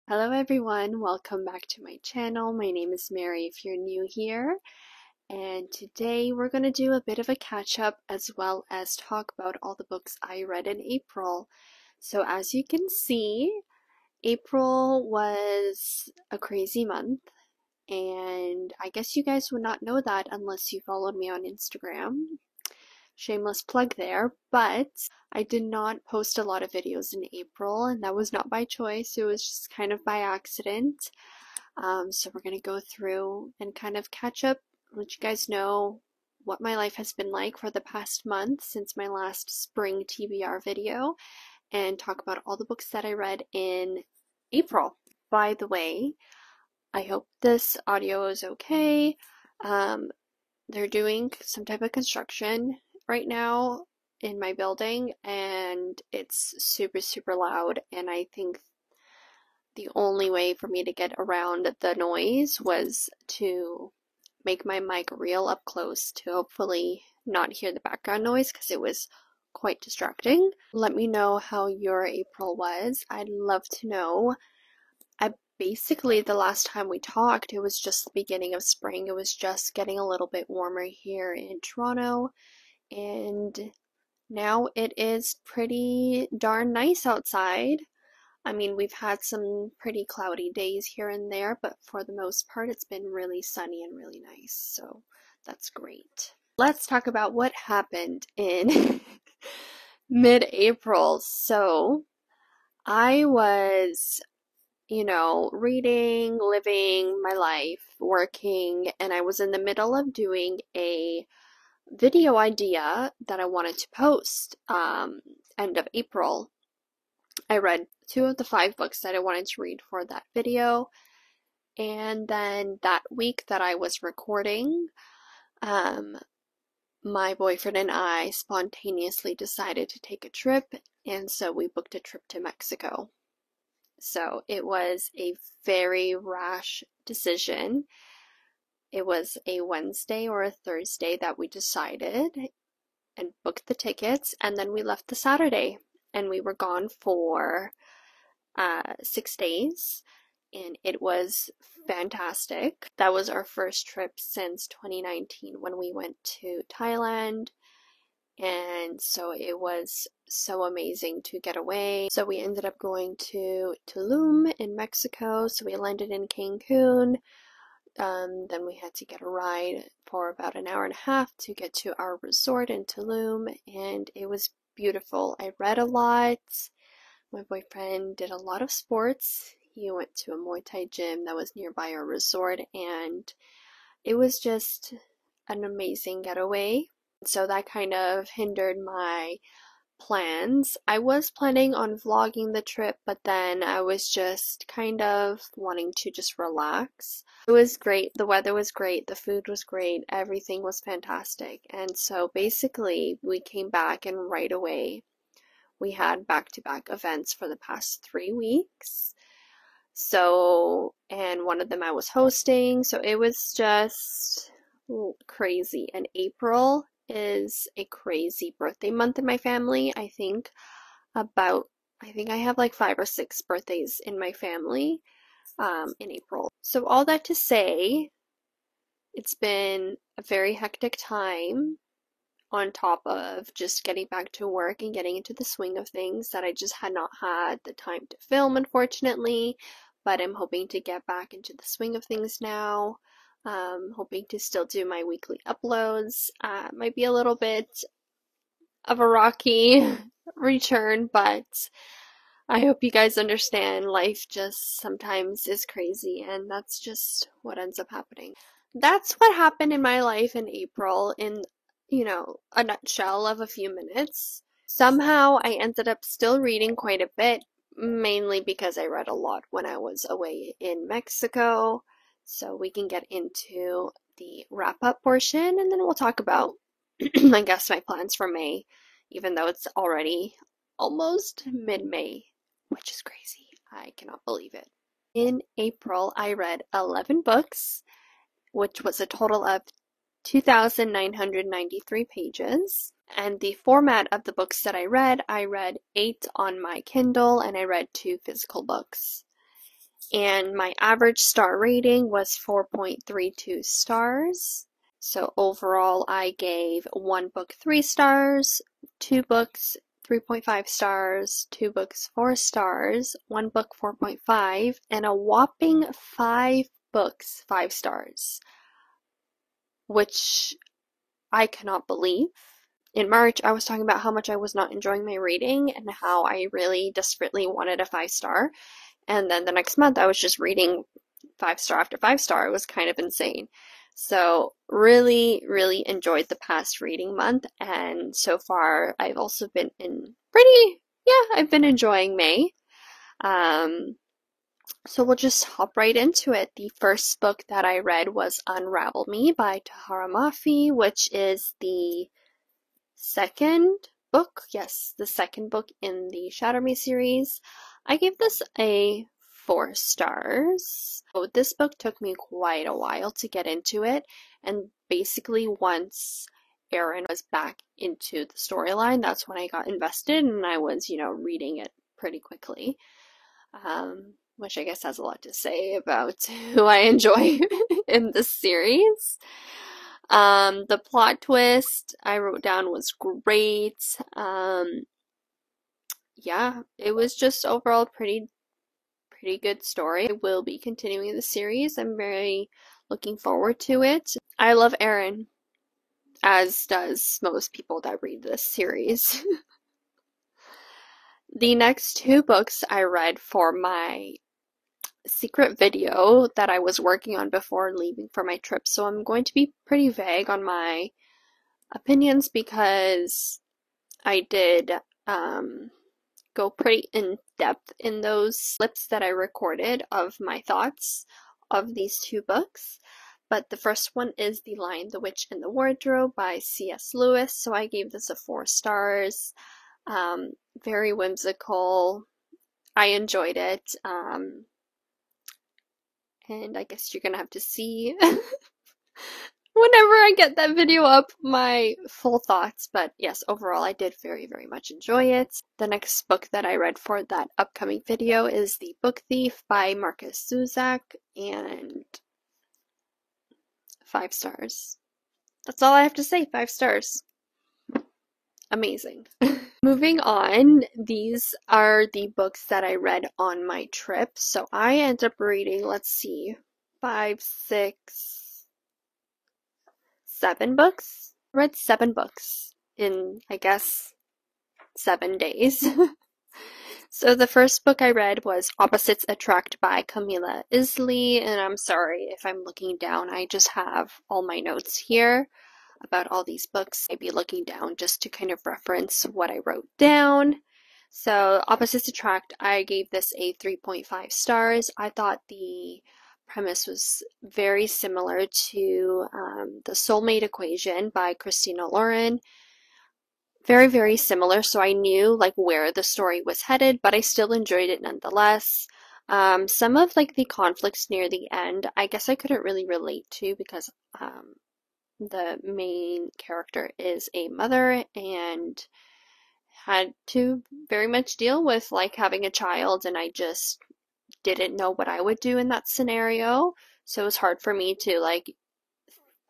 Hello everyone, welcome back to my channel. My name is Mary if you're new here, and today we're going to do a bit of a catch up as well as talk about all the books I read in April. So as you can see, April was a crazy month, and I guess you guys would not know that unless you followed me on Instagram. Shameless plug there, but I did not post a lot of videos in April, and that was not by choice, it was just kind of by accident. So we're going to go through and kind of catch up, let you guys know what my life has been like for the past month since my last spring TBR video, and talk about all the books that I read in April. By the way, I hope this audio is okay. They're doing some type of construction right now in my building, and it's super loud, and I think the only way for me to get around the noise was to make my mic real up close to hopefully not hear the background noise because it was quite distracting. Let me know how your April was. I'd love to know. Basically, the last time we talked, it was just the beginning of spring. It was just getting a little bit warmer here in Toronto, and now it is pretty darn nice outside. I mean, we've had some pretty cloudy days here and there, but for the most part, it's been really sunny and really nice, so that's great. Let's talk about what happened in mid-April. So, I was reading, living my life, working, and I was in the middle of doing a video idea that I wanted to post end of April. I read 2 of the 5 books that I wanted to read for that video, and then that week that I was recording, my boyfriend and I spontaneously decided to take a trip, and so we booked a trip to Mexico. So it was a very rash decision. It was a Wednesday or a Thursday that we decided and booked the tickets, and then we left the Saturday, and we were gone for 6 days, and it was fantastic. That was our first trip since 2019 when we went to Thailand. And so it was so amazing to get away. So we ended up going to Tulum in Mexico. So we landed in Cancun. Then we had to get a ride for about an hour and a half to get to our resort in Tulum. And it was beautiful. I read a lot. My boyfriend did a lot of sports. He went to a Muay Thai gym that was nearby our resort. And it was just an amazing getaway. So that kind of hindered my plans. I was planning on vlogging the trip, but then I was just kind of wanting to just relax. It was great. The weather was great. The food was great. Everything was fantastic. And so basically, we came back, and right away, we had back-to-back events for the past 3 weeks. So, and one of them I was hosting. So it was just crazy. And April is a crazy birthday month in my family. I think I have like 5 or 6 birthdays in my family in April. So all that to say, it's been a very hectic time on top of just getting back to work and getting into the swing of things that I just had not had the time to film, unfortunately, but I'm hoping to get back into the swing of things now. Hoping to still do my weekly uploads. Might be a little bit of a rocky return, but I hope you guys understand. Life just sometimes is crazy, and that's just what ends up happening. That's what happened in my life in April in, a nutshell of a few minutes. Somehow I ended up still reading quite a bit, mainly because I read a lot when I was away in Mexico. So we can get into the wrap-up portion, and then we'll talk about, I guess, my plans for May, even though it's already almost mid-May, which is crazy. I cannot believe it. In April, I read 11 books, which was a total of 2,993 pages. And the format of the books that I read 8 on my Kindle, and I read 2 physical books. and my average star rating was 4.32 stars. So overall, I gave one book 3 stars, two books 3.5 stars, two books 4 stars, one book 4.5, and a whopping 5 books 5 stars, which I cannot believe. In March, I was talking about how much I was not enjoying my reading and how I really desperately wanted a 5 star. And then the next month, I was just reading 5 star after 5 star. It was kind of insane. So really, really enjoyed the past reading month. And so far, I've also been I've been enjoying May. So we'll just hop right into it. The first book that I read was Unravel Me by Tahereh Mafi, which is the second book. Yes, the second book in the Shatter Me series. I gave this a 4 stars. So this book took me quite a while to get into it, and basically once Aaron was back into the storyline, that's when I got invested and I was, reading it pretty quickly. Which I guess has a lot to say about who I enjoy in this series. The plot twist I wrote down was great. Yeah, it was just overall pretty good story. I will be continuing the series. I'm very looking forward to it. I love Aaron, as does most people that read this series. The next 2 books I read for my secret video that I was working on before leaving for my trip, so I'm going to be pretty vague on my opinions because I did go pretty in depth in those clips that I recorded of my thoughts of these 2 books. But the first one is The Lion, the Witch, and the Wardrobe by C.S. Lewis, so I gave this a 4 stars. Very whimsical. I enjoyed it. And I guess you're gonna have to see whenever I get that video up my full thoughts. But yes, overall I did very, very much enjoy it. The next book that I read for that upcoming video is The Book Thief by Markus Zusak, and 5 stars. That's all I have to say, 5 stars. Amazing. Moving on, these are the books that I read on my trip. So I ended up reading, let's see, 5, 6, 7 books. I read 7 books in, I guess, 7 days. So the first book I read was Opposites Attract by Camilla Isley, and I'm sorry if I'm looking down. I just have all my notes here about all these books. I'd be looking down just to kind of reference what I wrote down. So Opposites Attract, I gave this a 3.5 stars. I thought the premise was very similar to The Soulmate Equation by Christina Lauren. Very, very similar, so I knew like where the story was headed, but I still enjoyed it nonetheless. Some of like the conflicts near the end, I guess I couldn't really relate to because the main character is a mother and had to very much deal with like having a child, and I just didn't know what I would do in that scenario. So it was hard for me to like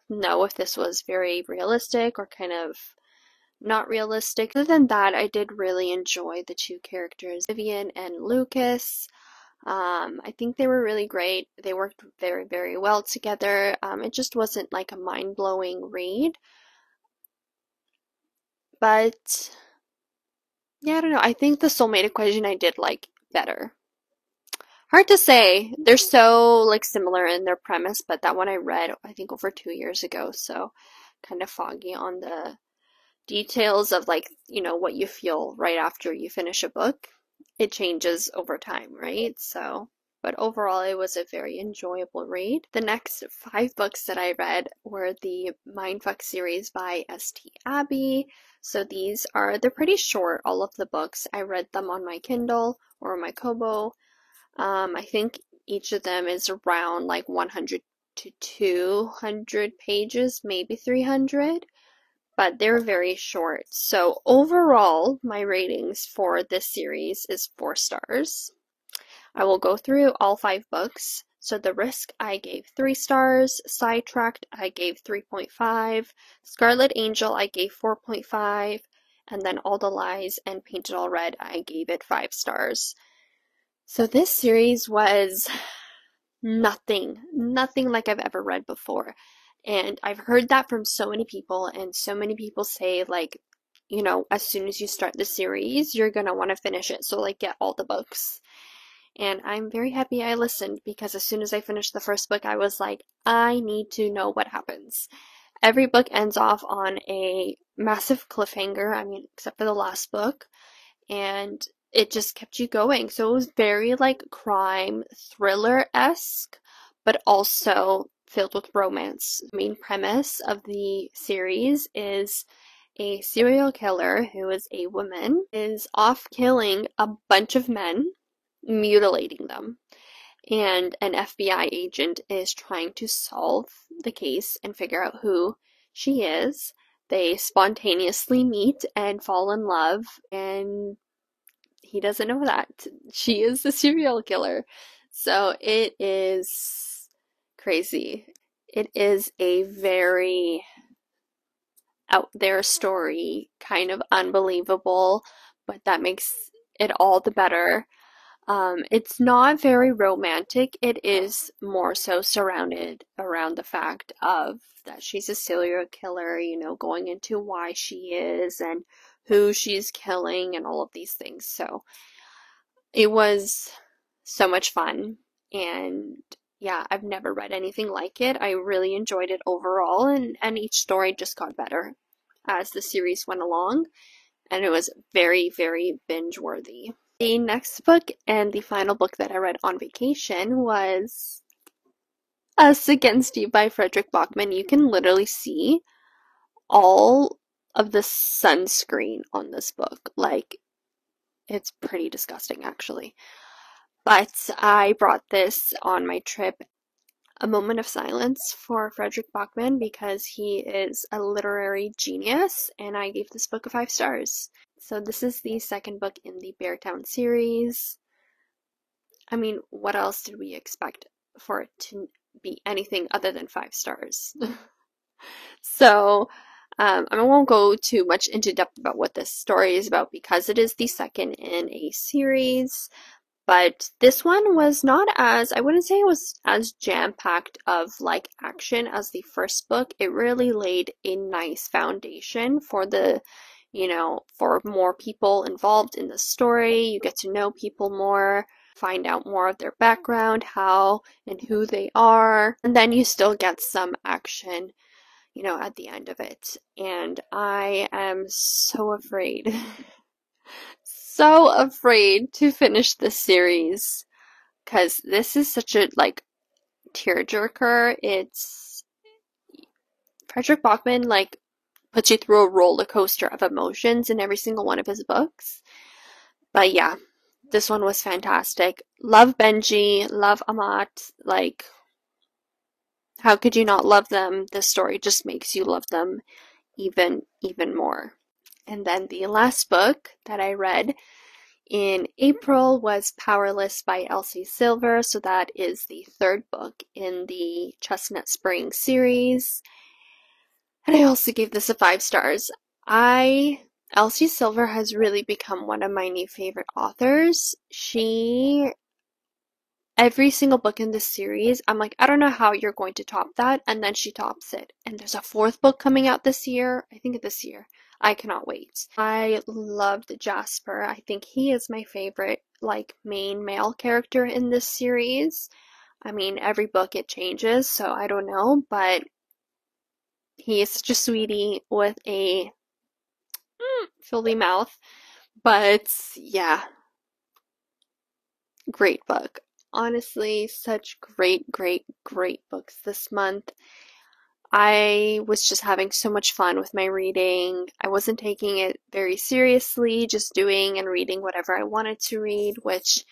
know if this was very realistic or kind of not realistic. Other than that, I did really enjoy the 2 characters, Vivian and Lucas. I think they were really great. They worked very, very well together. It just wasn't like a mind-blowing read. But yeah, I don't know. I think The Soulmate Equation I did like better. Hard to say. They're so like similar in their premise, but that one I read I think over 2 years ago, so kind of foggy on the details of like, what you feel right after you finish a book. It changes over time, right? So, but overall it was a very enjoyable read. The next 5 books that I read were the Mindfuck series by S.T. Abbey. So they're pretty short, all of the books. I read them on my Kindle or my Kobo. I think each of them is around like 100 to 200 pages, maybe 300. But they're very short. So overall, my ratings for this series is 4 stars. I will go through all 5 books. So The Risk, I gave 3 stars. Sidetracked, I gave 3.5. Scarlet Angel, I gave 4.5. And then All the Lies and Painted All Red, I gave it 5 stars. So this series was nothing like I've ever read before. And I've heard that from so many people, and so many people say, like, you know, as soon as you start the series, you're gonna want to finish it. So, like, get all the books. And I'm very happy I listened, because as soon as I finished the first book, I was like, I need to know what happens. Every book ends off on a massive cliffhanger, I mean, except for the last book. And it just kept you going. So it was very like crime thriller-esque, but also filled with romance. The main premise of the series is a serial killer who is a woman is off killing a bunch of men, mutilating them. And an FBI agent is trying to solve the case and figure out who she is. They spontaneously meet and fall in love, and he doesn't know that she is the serial killer. So it is crazy. It is a very out there story, kind of unbelievable, but that makes it all the better. It's not very romantic. It is more so surrounded around the fact of that she's a serial killer, you know, going into why she is and who she's killing and all of these things. So it was so much fun. And yeah, I've never read anything like it. I really enjoyed it overall, and each story just got better as the series went along. And it was very, very binge worthy. The next book and the final book that I read on vacation was Us Against You by Fredrik Backman. You can literally see all of the sunscreen on this book. Like, it's pretty disgusting, actually. But I brought this on my trip. A moment of silence for Fredrik Backman, because he is a literary genius, and I gave this book 5 stars. So this is the second book in the Beartown series. I mean, what else did we expect for it to be anything other than 5 stars? So, I won't go too much into depth about what this story is about, because it is the second in a series. But this one was not as, I wouldn't say it was as jam-packed of like action as the first book. It really laid a nice foundation for the, you know, for more people involved in the story. You get to know people more, find out more of their background, how and who they are, and then you still get some action, you know, at the end of it. And I am so afraid. So afraid to finish this series, because this is such a like tearjerker. It's Fredrik Backman like puts you through a roller coaster of emotions in every single one of his books. But yeah, this one was fantastic. Love Benji, love Amat. Like, how could you not love them? This story just makes you love them even more. And then the last book that I read in April was Powerless by Elsie Silver. So that is the 3rd book in the Chestnut Spring series. And I also gave this 5 stars. Elsie Silver has really become one of my new favorite authors. Every single book in this series, I'm like, I don't know how you're going to top that, and then she tops it. And there's a 4th book coming out this year. I think this year. I cannot wait. I loved Jasper. I think he is my favorite, like, main male character in this series. I mean, every book it changes, so I don't know, but he is such a sweetie with a filthy mouth. But yeah, great book. Honestly, such great books this month. I was just having so much fun with my reading. I wasn't taking it very seriously, just doing and reading whatever I wanted to read, which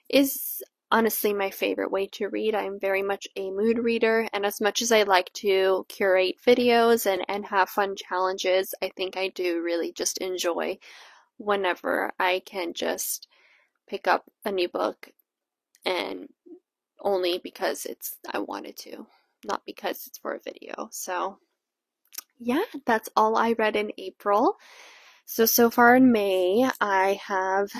is honestly my favorite way to read. I'm very much a mood reader, and as much as I like to curate videos and have fun challenges, I think I do really just enjoy whenever I can just pick up a new book and only because I wanted to, not because it's for a video. So yeah, that's all I read in April. So far in May, I have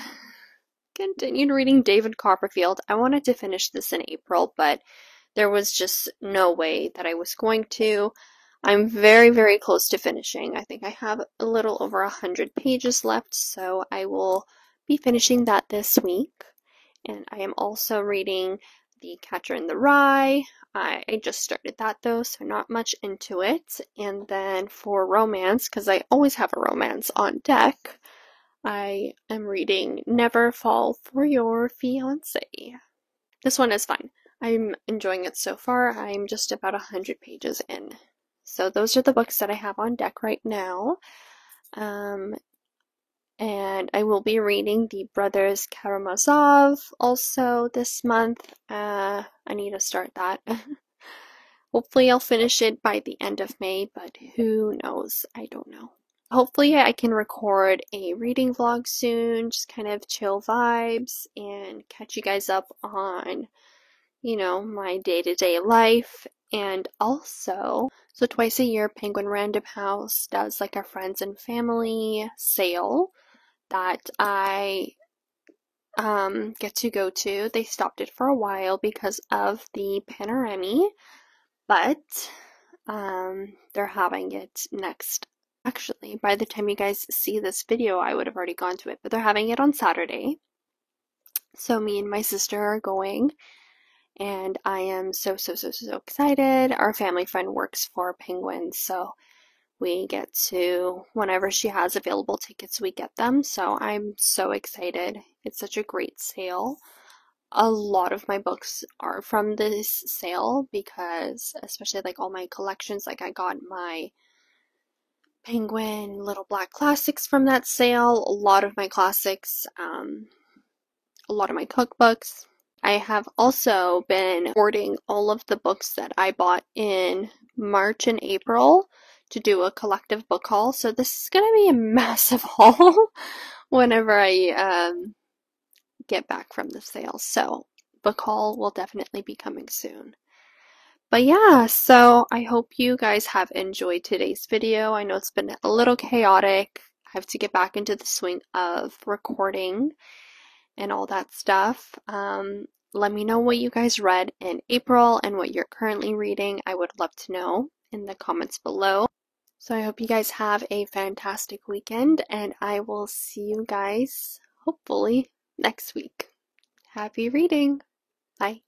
continued reading David Copperfield. I wanted to finish this in April, but there was just no way that I was going to. I'm very, very close to finishing. I think I have a little over 100 pages left, so I will be finishing that this week. And I am also reading The Catcher in the Rye. I just started that though, so not much into it. And then for romance, because I always have a romance on deck, I am reading Never Fall for Your Fiancé. This one is fun. I'm enjoying it so far. I'm just about 100 pages in. So those are the books that I have on deck right now. And I will be reading The Brothers Karamazov also this month. I need to start that. Hopefully I'll finish it by the end of May, but who knows? I don't know. Hopefully I can record a reading vlog soon, just kind of chill vibes and catch you guys up on, you know, my day-to-day life. And also, so twice a year, Penguin Random House does like a friends and family sale that I get to go to. They stopped it for a while because of the panorama, but they're having it next. Actually, by the time you guys see this video, I would have already gone to it, but they're having it on Saturday. So me and my sister are going, and I am so excited. Our family friend works for Penguin, so we get to, whenever she has available tickets, we get them. So I'm so excited. It's such a great sale. A lot of my books are from this sale because, especially like all my collections, like I got my Penguin Little Black Classics from that sale. A lot of my classics, a lot of my cookbooks. I have also been hoarding all of the books that I bought in March and April to do a collective book haul. So this is going to be a massive haul whenever I get back from the sale. So book haul will definitely be coming soon. But yeah, so I hope you guys have enjoyed today's video. I know it's been a little chaotic. I have to get back into the swing of recording and all that stuff. Let me know what you guys read in April and what you're currently reading. I would love to know in the comments below. So I hope you guys have a fantastic weekend, and I will see you guys hopefully next week. Happy reading! Bye!